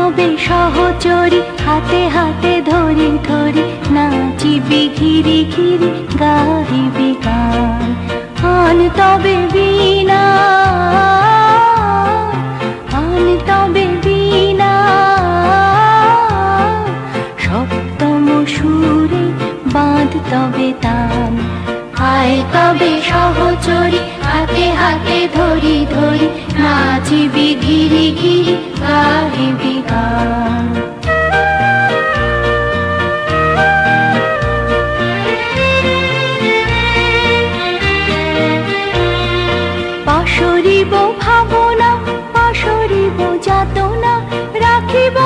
তবে সহচরী হাতে হাতে ধরি ধরি নাচিবি ঘিরি ঘিরি গাহিবি গান। আন তবে বীণা, আন তবে বীণা, সপ্তম সুরে বাঁধ তবে তান। আয় তবে সহচরী হাতে হাতে ধরি ধরি নাচিবি ঘিরি ঘিরি গাহিবি গান। পাশরিব ভাবনা, পাশরিব যাতনা, রাখিব